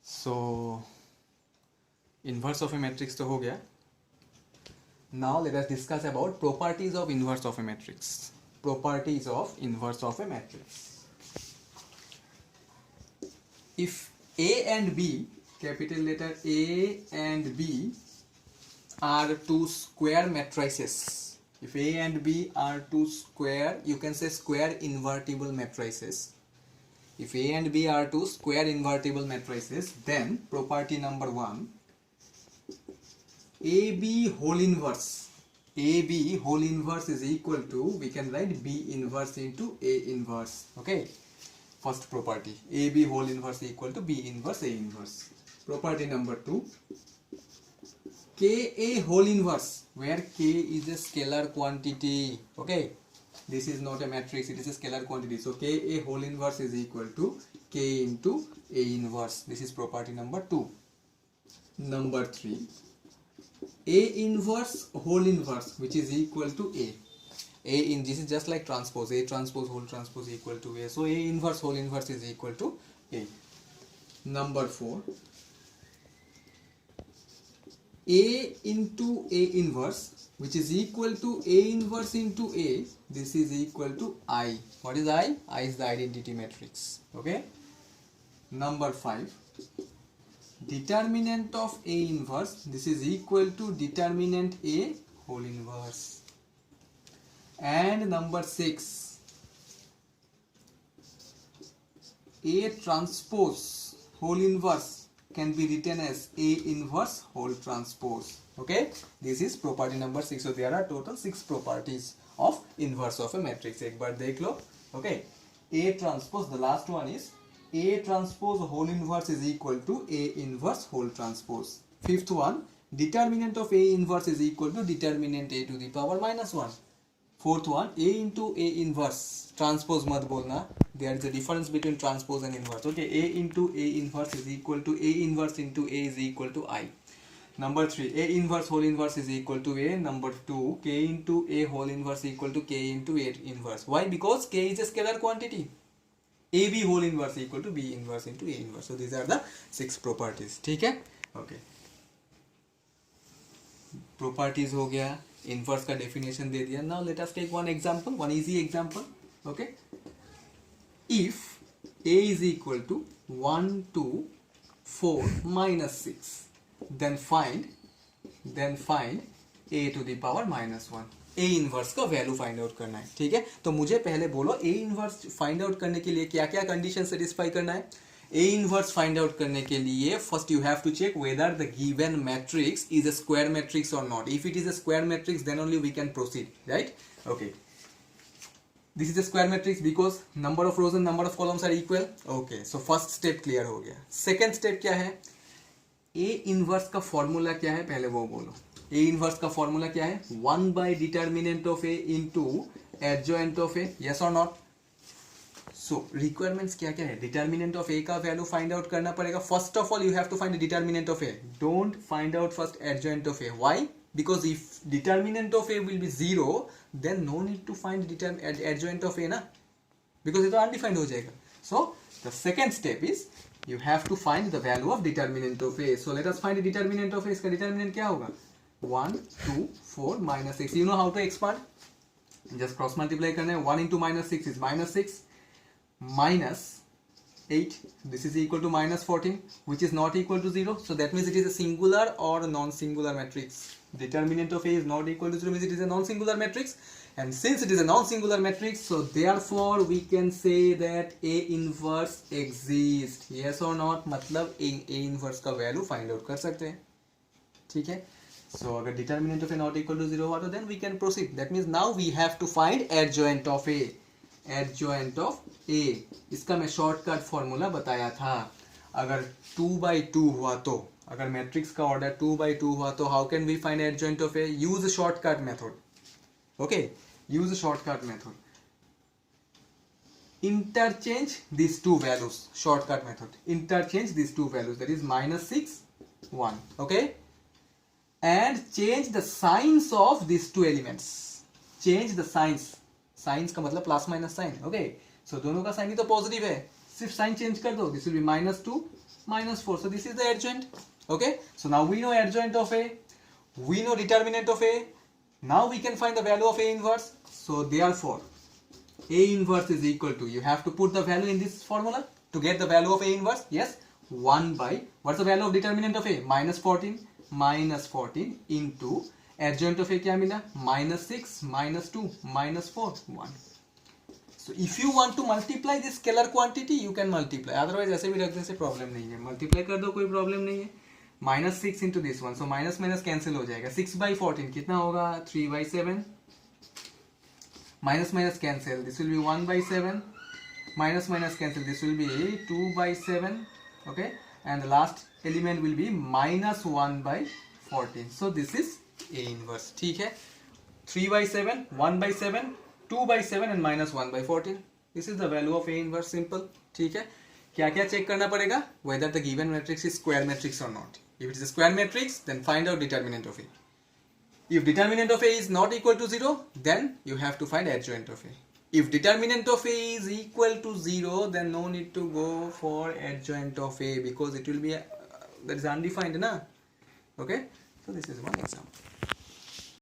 So inverse of A matrix तो हो गया. Now let us discuss about properties of inverse of A matrix. Properties of inverse of A matrix. If A and B, capital letter A and B are two square matrices. If A and B are two square, you can say square invertible matrices. If A and B are two square invertible matrices, then property number 1, AB whole inverse. AB whole inverse is equal to, we can write B inverse into A inverse. Okay. First property, AB whole inverse equal to B inverse A inverse. Property number 2, KA whole inverse, where K is a scalar quantity. Okay, this is not a matrix, it is a scalar quantity. So KA whole inverse is equal to K into A inverse. This is property number 2. Number 3, A inverse whole inverse, which is equal to A. This is just like transpose. A transpose whole transpose equal to A. So A inverse whole inverse is equal to A. Number 4, A into A inverse, which is equal to A inverse into A. This is equal to I. What is I? I is the identity matrix. Okay. Number 5, determinant of A inverse. This is equal to determinant A whole inverse. And number 6, A transpose whole inverse can be written as A inverse whole transpose. Okay, this is property number 6. So there are total 6 properties of inverse of a matrix. एक बार देख लो. Okay, A transpose, the last one is A transpose whole inverse is equal to A inverse whole transpose. Fifth one, determinant of A inverse is equal to determinant A to the power minus 1. Fourth one, A into A inverse, transpose मत बोलना, there is a difference between transpose and inverse. Okay, A into A inverse is equal to A inverse into A is equal to I. Number 3, A inverse whole inverse is equal to A. Number 2, K into A whole inverse equal to K into A inverse. Why? Because K is a scalar quantity. AB whole inverse equal to B inverse into A inverse. So these are the 6 properties. ठीक है? Okay. Properties हो गया, inverse का definition दे दिया. Now let us take one example, one easy example. Okay, if A is equal to 1 2 4 minus 6, then find A to the power minus 1. A inverse का value find out करना है. ठीक है, तो मुझे पहले बोलो A इनवर्स फाइंड आउट करने के लिए क्या क्या कंडीशन सेटिस्फाई करना है. A inverse find out करने के लिए first you have to check whether the given matrix is a square matrix or not. If it is a square matrix, then only we can proceed, right? Okay, this is a square matrix because number of rows and number of columns are equal. Okay, so first step clear हो गया. Second step क्या है? A inverse का formula क्या है, पहले वो बोलो. A inverse का फॉर्मूला क्या है? 1 by determinant of A into adjoint of A. Yes or not? So requirements क्या क्या है? Determinant of A का वैल्यू फाइंड आउट करना पड़ेगा. First of all you have to find determinant of A. Don't find out first adjoint of A. Why? Because if determinant of A will be 0, then no need to find adjoint of A ना, because ये तो undefined हो जाएगा. So the second step is you have to find the value of determinant of A. So let us find the determinant of A. इसका determinant क्या होगा? 1 2 4 minus 6. You know how to expand? Just cross multiply करना है. 1 into minus 6 is minus 6. Minus 8, this is equal to minus 14, which is not equal to 0. So that means it is a singular or non-singular matrix. Determinant of A is not equal to 0 means it is a non-singular matrix. And since it is a non-singular matrix, so therefore we can say that A inverse exists. Yes or not? मतलब A inverse का value find out कर सकते हैं. ठीक है? So अगर determinant of A not equal to 0 हुआ तो then we can proceed. That means now we have to find adjoint of A. Adjoint of A, इसका मैं शॉर्टकट फॉर्मूला बताया था. अगर 2 by 2 हुआ तो, अगर मैट्रिक्स का ऑर्डर 2 by 2 हुआ तो how can we find adjoint of A? Use shortcut method. Okay, use shortcut method. Interchange this two values. Shortcut method, interchange this two values, that is -6 1. Okay, and change the signs of this two elements. Change the signs. Signs का मतलब plus minus sign. Okay, so दोनों का sign ही तो positive है, सिर्फ sign change कर दो. This will be -2 minus 4. So this is the adjoint. Okay, so now we know adjoint of A, we know determinant of A. Now we can find the value of A inverse. So therefore A inverse is equal to, you have to put the value in this formula to get the value of A inverse. Yes, 1 by, what's the value of determinant of A? Minus 14 into adjoint of A क्या मिला? Minus 6 minus 2 minus 4 1. So if you want to multiply this scalar quantity, you can multiply. Otherwise ऐसे भी रख देने से problem नहीं है. Multiply कर दो, कोई problem नहीं है. Minus 6 into this one. So minus minus cancel हो जाएगा. 6 by 14 कितना होगा? 3 by 7. Minus minus cancel. This will be 1 by 7. Minus minus cancel. This will be 2 by 7. Okay. And the last element will be minus 1 by 14. So this is A inverse. ठीक है. 3 by 7, 1 by 7, 2 by 7 and minus 1 by 14. This is the value of A inverse. Simple. ठीक है. क्या क्या check करना पड़ेगा? Whether the given matrix is square matrix or not. If it is a square matrix, then find out determinant of A. If determinant of A is not equal to 0, then you have to find adjoint of A. If determinant of A is equal to 0, then no need to go for adjoint of A because it will be that is undefined, na? Okay? So this is one example.